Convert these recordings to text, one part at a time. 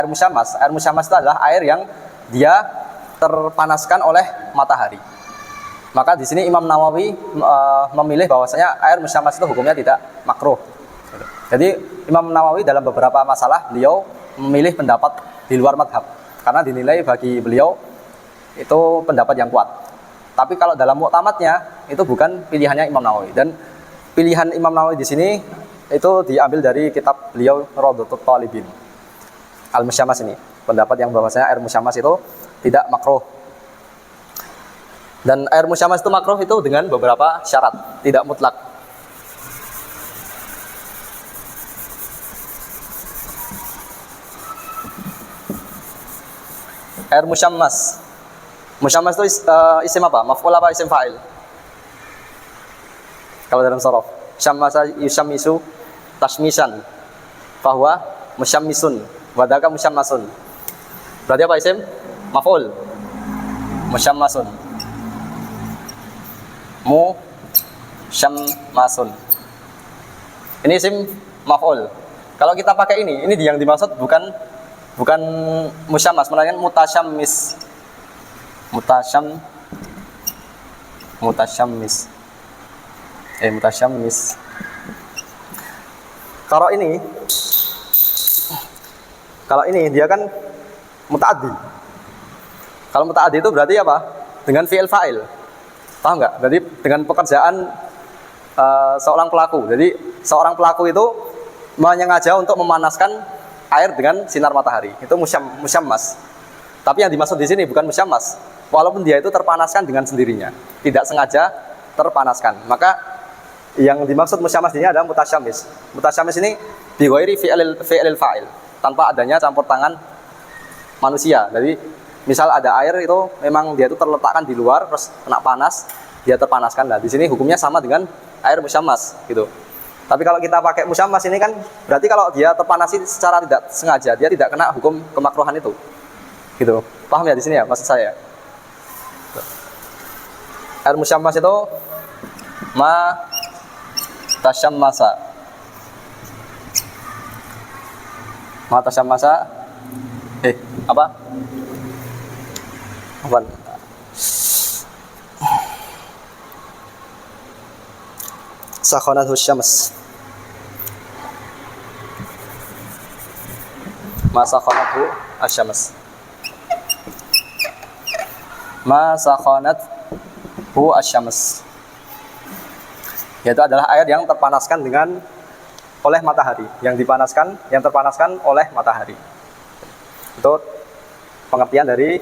Air musyammas itu adalah air yang dia terpanaskan oleh matahari. Maka di sini Imam Nawawi memilih bahwasanya air musyammas itu hukumnya tidak makruh. Jadi Imam Nawawi dalam beberapa masalah beliau memilih pendapat di luar madhab karena dinilai bagi beliau itu pendapat yang kuat. Tapi kalau dalam muktamadnya itu bukan pilihannya Imam Nawawi, dan pilihan Imam Nawawi di sini itu diambil dari kitab beliau Rawdatul Talibin. Al-Musyammas ini pendapat yang bahwasanya air musyammas itu tidak makruh. Dan air musyammas itu makruh itu dengan beberapa syarat, tidak mutlak. Air musyammas. Musyammas itu isim apa? Maf'ul apa isim fa'il? Kalau dalam sharaf, syammasa yusyammisu tashmisan, fahuwa musyammisun, wadaka musyammasun. Berarti apa isim? Maf'ul. Musyammasun. Musyammasun. Ini isim maf'ul. Kalau kita pakai ini yang dimaksud bukan musyammas, melainkan mutasyammis. Mutasyammis. Kalau ini dia kan muta'addi. Kalau muta'addi itu berarti apa? Dengan fi'il fa'il. Paham nggak? Berarti dengan pekerjaan seorang pelaku. Jadi seorang pelaku itu menyengaja untuk memanaskan air dengan sinar matahari. Itu musyammas. Tapi yang dimaksud di sini bukan musyammas. Walaupun dia itu terpanaskan dengan sendirinya, tidak sengaja terpanaskan. Maka yang dimaksud musyammas ini adalah mutasyammis. Mutasyammis ini bi ghairi fi'il fa'il, tanpa adanya campur tangan manusia. Jadi misal ada air itu memang dia itu terletakkan di luar terus kena panas, dia terpanaskan. Nah, di sini hukumnya sama dengan air musyammas gitu. Tapi kalau kita pakai musyammas ini kan berarti kalau dia terpanasi secara tidak sengaja, dia tidak kena hukum kemakruhan itu. Gitu. Paham ya di sini ya maksud saya? Air musyammas itu ma tasyammasa. Ma tasyammasa apa? Apaan? Sakhanathu syams. Ma sakhanathu asyams. Ma sakhanathu asyams. Yaitu adalah air yang terpanaskan oleh matahari, yang terpanaskan oleh matahari. Itu pengertian dari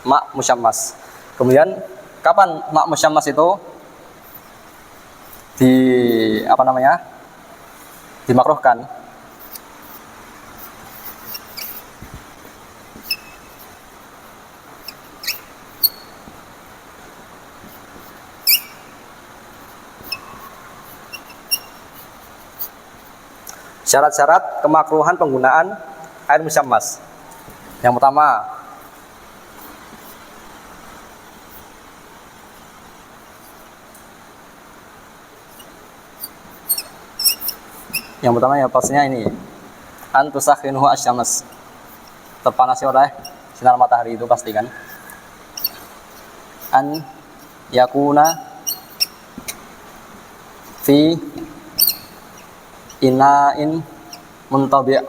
ma' musyammas. Kemudian kapan ma' musyammas itu dimakruhkan? Syarat-syarat kemakruhan penggunaan air musyammas. Yang pertama, ya pastinya ini antusakhinuhu asyams, terpanasi oleh sinar matahari itu pasti kan. An yakuna fi ina'in muntabi'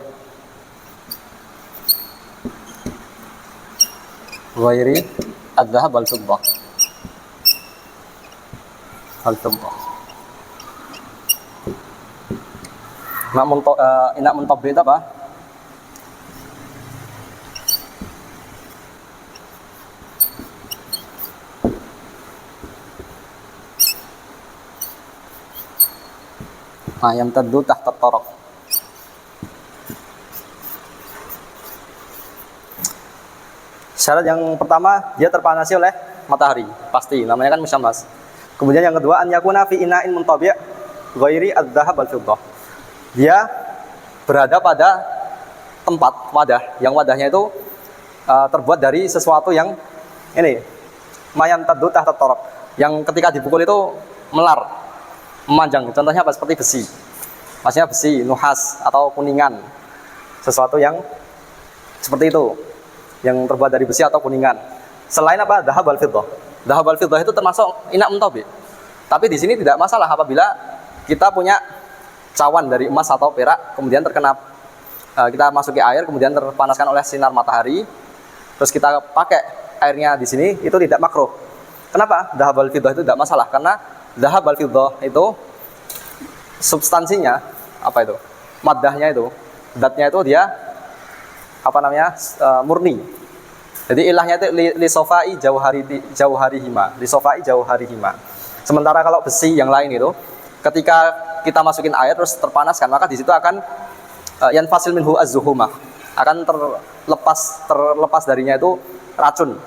ghairi adz-dzahab wal fiddah. Ina muntabi' itu apa? Yang taddu tahta taraf. Syarat yang pertama, dia terpanasi oleh matahari, pasti, namanya kan musyammas. Kemudian yang kedua, an yakuna fi ina'in muntabi' ghairi adz-dzahab wal fiddah. Dia berada pada tempat wadah, yang wadahnya itu terbuat dari sesuatu yang ini, mayan taddu tahta taraf, yang ketika dipukul itu melar, memanjang. Contohnya apa? Seperti besi. Maksudnya besi, nuhas atau kuningan. Sesuatu yang Seperti itu. Yang terbuat dari besi atau kuningan. Selain apa? Dhahab wal fiddah. Dhahab wal fiddah itu termasuk inak muntabi. Tapi di sini tidak masalah apabila kita punya cawan dari emas atau perak, kemudian terkena kita masuki air, kemudian terpanaskan oleh sinar matahari, terus kita pakai airnya di sini, itu tidak makruh. Kenapa? Dhahab wal fiddah itu tidak masalah, karena dhahab wal fiddah itu substansinya apa itu? Maddahnya itu, zatnya itu dia apa namanya? Murni. Jadi ilahnya itu li sofai jauharihima, li sofai jauharihima. Sementara kalau besi yang lain itu, ketika kita masukin air terus terpanaskan, maka di situ akan yanfasil minhu az-zuhumah, akan terlepas darinya itu racun.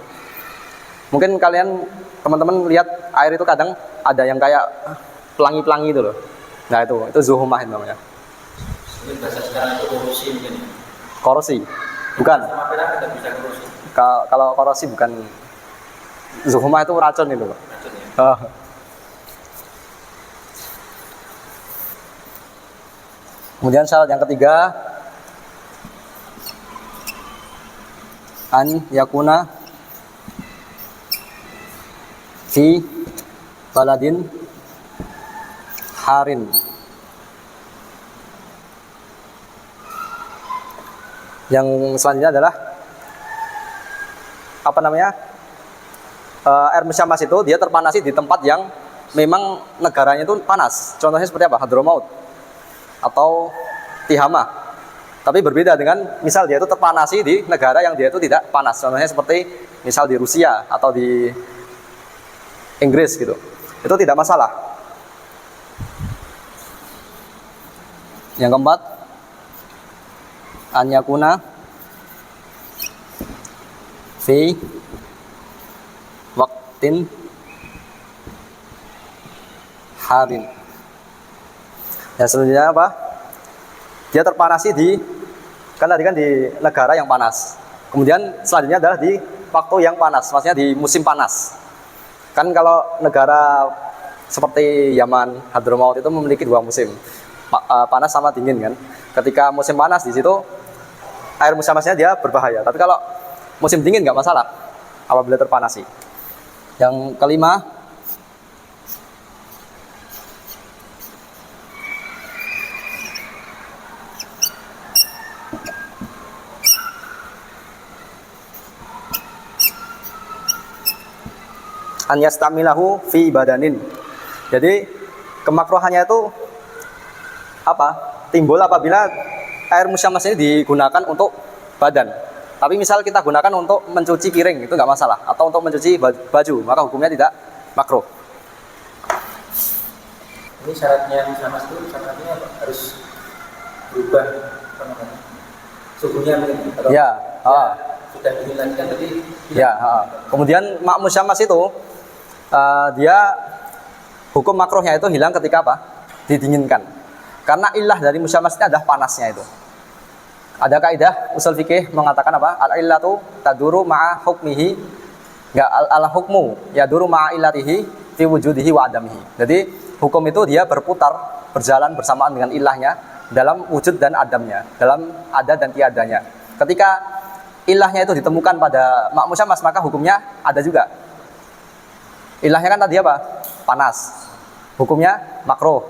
Mungkin kalian teman-teman lihat air itu kadang ada yang kayak pelangi-pelangi itu loh. Nah itu zuhumah itu namanya. Ini bahasa sekarang itu korosi mungkin. Korosi, bukan. Sama perak kita bisa korosi. Kalau korosi bukan. Zuhumah itu racun itu loh. Racun ya. Kemudian syarat yang ketiga, an yakuna fi baladin harin. Yang selanjutnya adalah apa namanya? Air musyamas itu dia terpanasi di tempat yang memang negaranya itu panas. Contohnya seperti apa? Hadramaut atau Tihamah. Tapi berbeda dengan misal dia itu terpanasi di negara yang dia itu tidak panas. Contohnya seperti misal di Rusia atau di Inggris gitu. Itu tidak masalah. Yang keempat, an yakuna fi waqtin harin. Yang selanjutnya apa? Dia terpanasi kan tadi kan di negara yang panas. Kemudian selanjutnya adalah di waktu yang panas, maksudnya di musim panas. Kan kalau negara seperti Yaman, Hadramaut itu memiliki dua musim, panas sama dingin kan. Ketika musim panas di situ air musyamasnya dia berbahaya. Tapi kalau musim dingin nggak masalah apabila terpanasi. Yang kelima, an yastamilahu fi badanin. Jadi kemakruhannya itu apa? Timbul apabila air musyamas ini digunakan untuk badan. Tapi misal kita gunakan untuk mencuci piring, itu nggak masalah. Atau untuk mencuci baju, maka hukumnya tidak makruh. Ini syaratnya musyamas itu syaratnya apa? Harus berubah apa namanya? Suhunya mungkin. Kalau ya, sudah dihindarkan tadi. Ya, kemudian mak musyamas itu dia hukum makruhnya itu hilang ketika apa? Didinginkan. Karena ilah dari musyamas ini adalah panasnya itu. Ada kaidah usul fikih mengatakan apa? Al-illatu taduru ma'a hukmihi, enggak al-hukmu yaduru ma'a illatihi fi wujudihi wa adamihi. Jadi hukum itu dia berjalan bersamaan dengan ilahnya dalam wujud dan adamnya, dalam ada dan tiadanya. Ketika ilahnya itu ditemukan pada mak musyamas, maka hukumnya ada juga. Ilahnya kan tadi apa? Panas. Hukumnya makruh.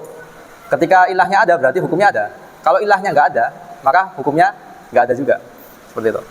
Ketika ilahnya ada berarti hukumnya ada. Kalau ilahnya nggak ada, maka hukumnya nggak ada juga. Seperti itu.